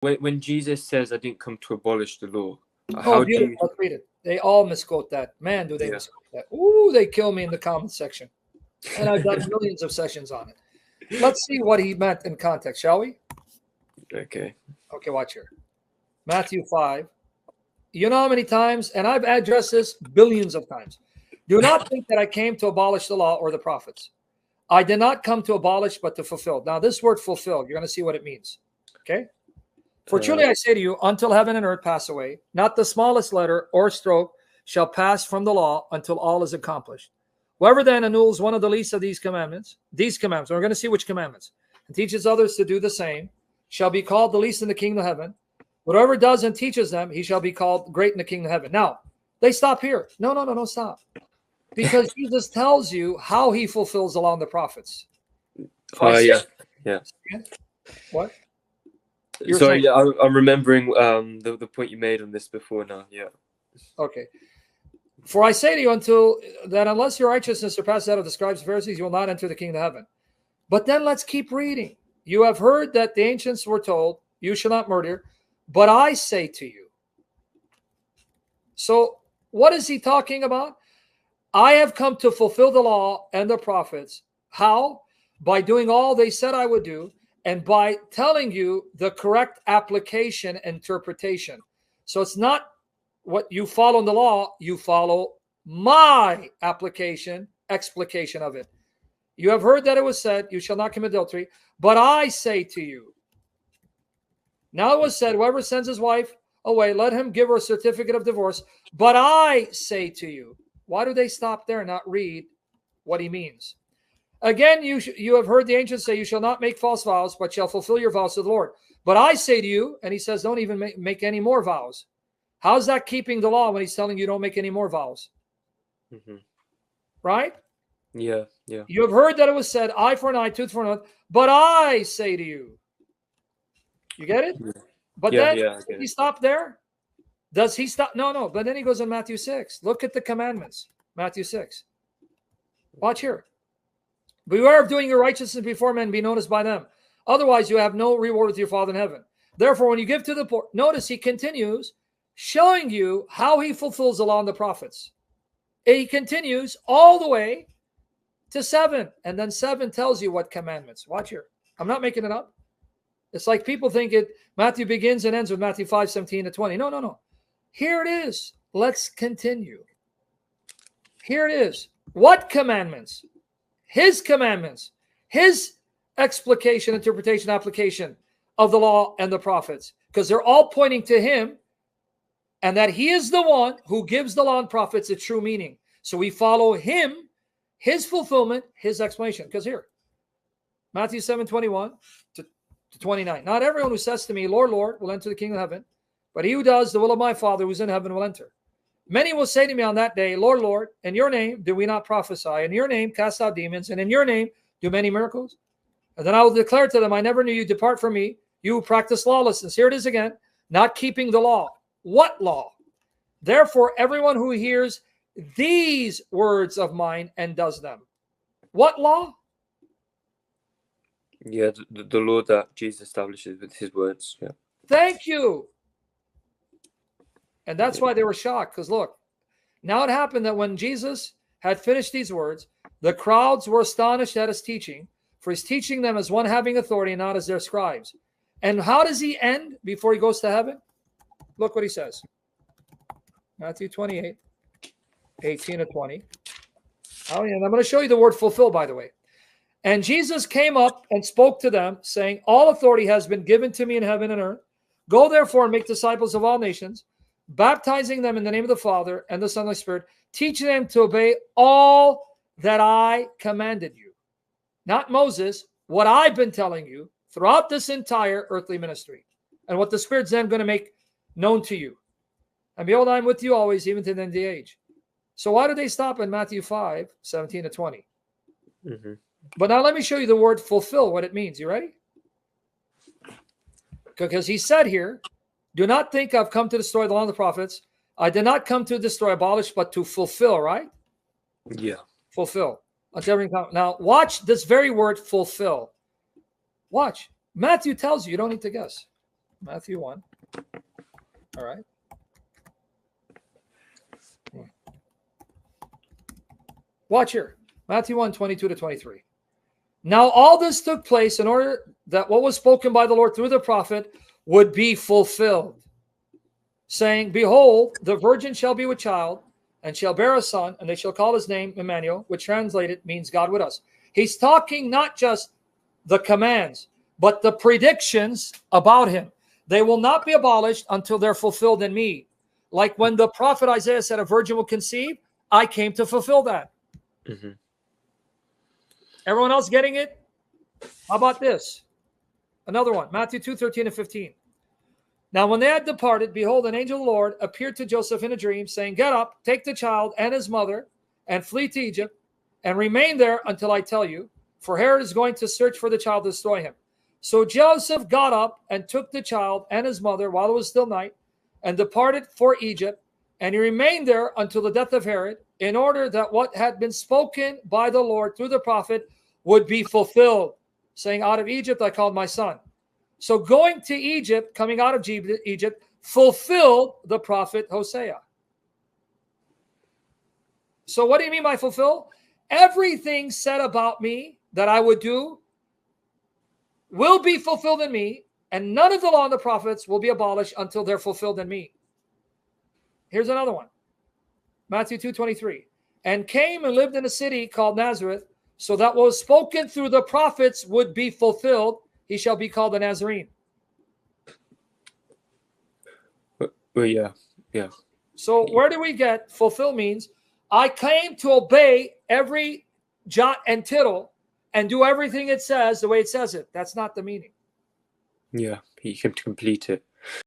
When Jesus says, "I didn't come to abolish the law," Oh, how do beautiful. you? Let's read it. They all misquote that. Man, do they Yeah. misquote that. Ooh, they kill me in the comment section. And I've done millions of sessions on it. Let's see what he meant in context, shall we? Okay. Okay, watch here. Matthew 5. You know how many times, and I've addressed this billions of times. Do not think that I came to abolish the law or the prophets. I did not come to abolish, but to fulfill. Now, this word fulfill, you're going to see what it means. Okay? For truly I say to you, until heaven and earth pass away, not the smallest letter or stroke shall pass from the law until all is accomplished. Whoever then annuls one of the least of these commandments, we're going to see which commandments, and teaches others to do the same, shall be called the least in the kingdom of heaven. Whatever does and teaches them, he shall be called great in the kingdom of heaven. Now, they stop here. No, stop. Because Jesus tells you how he fulfills the law and the prophets. Yeah. What? Sorry, I'm remembering the point you made on this before now. Yeah. Okay. For I say to you unless your righteousness surpasses that of the scribes and Pharisees, you will not enter the kingdom of heaven. But then let's keep reading. You have heard that the ancients were told, you shall not murder, but I say to you. So what is he talking about? I have come to fulfill the law and the prophets. How? By doing all they said I would do, and by telling you the correct application and interpretation. So it's not what you follow in the law, you follow my application, explication of it. You have heard that it was said, you shall not commit adultery, but I say to you. Now it was said, whoever sends his wife away, let him give her a certificate of divorce. But I say to you. Why do they stop there and not read what he means? Again, you have heard the ancients say, you shall not make false vows, but shall fulfill your vows to the Lord. But I say to you, and he says, don't even make any more vows. How's that keeping the law when he's telling you don't make any more vows? Mm-hmm. Right? Yeah. You have heard that it was said, eye for an eye, tooth for an tooth, but I say to you. You get it? Yeah. But then, does he stop there? Does he stop? No. But then he goes in Matthew 6. Look at the commandments. Matthew 6. Watch here. Beware of doing your righteousness before men, be noticed by them. Otherwise, you have no reward with your Father in heaven. Therefore, when you give to the poor, notice he continues showing you how he fulfills the law and the prophets. He continues all the way to 7. And then 7 tells you what commandments. Watch here. I'm not making it up. It's like people think Matthew begins and ends with Matthew 5:17-20. No. Here it is. Let's continue. Here it is. What commandments? His commandments. His explication, interpretation, application of the law and the prophets. Because they're all pointing to him and that he is the one who gives the law and prophets its true meaning. So we follow him, his fulfillment, his explanation. Because here, Matthew 7:21 to 29. Not everyone who says to me, Lord, Lord, will enter the kingdom of heaven, but he who does the will of my Father who is in heaven will enter. Many will say to me on that day, Lord, Lord, in your name do we not prophesy? In your name cast out demons, and in your name do many miracles? And then I will declare to them, I never knew you. Depart from me, you who practice lawlessness. Here it is again, not keeping the law. What law? Therefore, everyone who hears these words of mine and does them. What law? Yeah, the law that Jesus establishes with his words. Yeah. Thank you. And that's why they were shocked, because look, now it happened that when Jesus had finished these words, the crowds were astonished at his teaching, for he's teaching them as one having authority, not as their scribes. And how does he end before he goes to heaven? Look what he says. Matthew 28, 18-20. Oh, and I'm going to show you the word fulfill, by the way. And Jesus came up and spoke to them, saying, all authority has been given to me in heaven and earth. Go therefore and make disciples of all nations, baptizing them in the name of the Father and the Son and the Spirit, teaching them to obey all that I commanded you. Not Moses, what I've been telling you throughout this entire earthly ministry, and what the Spirit's then going to make known to you. And behold, I'm with you always, even to the end of the age. So why do they stop in Matthew 5:17-20? Mm-hmm. But now let me show you the word fulfill, what it means. You ready? Because he said here, do not think I've come to destroy the law and the prophets. I did not come to destroy, abolish, but to fulfill, right? Yeah. Fulfill. Now watch this very word fulfill. Watch. Matthew tells you, you don't need to guess. Matthew 1. All right. Watch here. Matthew 1, 22 to 23. Now all this took place in order that what was spoken by the Lord through the prophet would be fulfilled, saying, behold, the virgin shall be with child, and shall bear a son, and they shall call his name Emmanuel, which translated means God with us. He's talking not just the commands, but the predictions about him. They will not be abolished until they're fulfilled in me. Like when the prophet Isaiah said a virgin will conceive, I came to fulfill that. Mm-hmm. Everyone else getting it? How about this? Another one, Matthew 2, 13 and 15. Now when they had departed, behold, an angel of the Lord appeared to Joseph in a dream, saying, get up, take the child and his mother, and flee to Egypt, and remain there until I tell you, for Herod is going to search for the child to destroy him. So Joseph got up and took the child and his mother while it was still night, and departed for Egypt, and he remained there until the death of Herod, in order that what had been spoken by the Lord through the prophet would be fulfilled, saying, out of Egypt I called my son. So going to Egypt, coming out of Egypt, fulfilled the prophet Hosea. So what do you mean by fulfill? Everything said about me that I would do will be fulfilled in me, and none of the law and the prophets will be abolished until they're fulfilled in me. Here's another one. Matthew 2:23. And came and lived in a city called Nazareth, so that what was spoken through the prophets would be fulfilled. He shall be called a Nazarene. Well, yeah. So where do we get fulfill means I came to obey every jot and tittle and do everything it says the way it says it. That's not the meaning. Yeah, he came to complete it.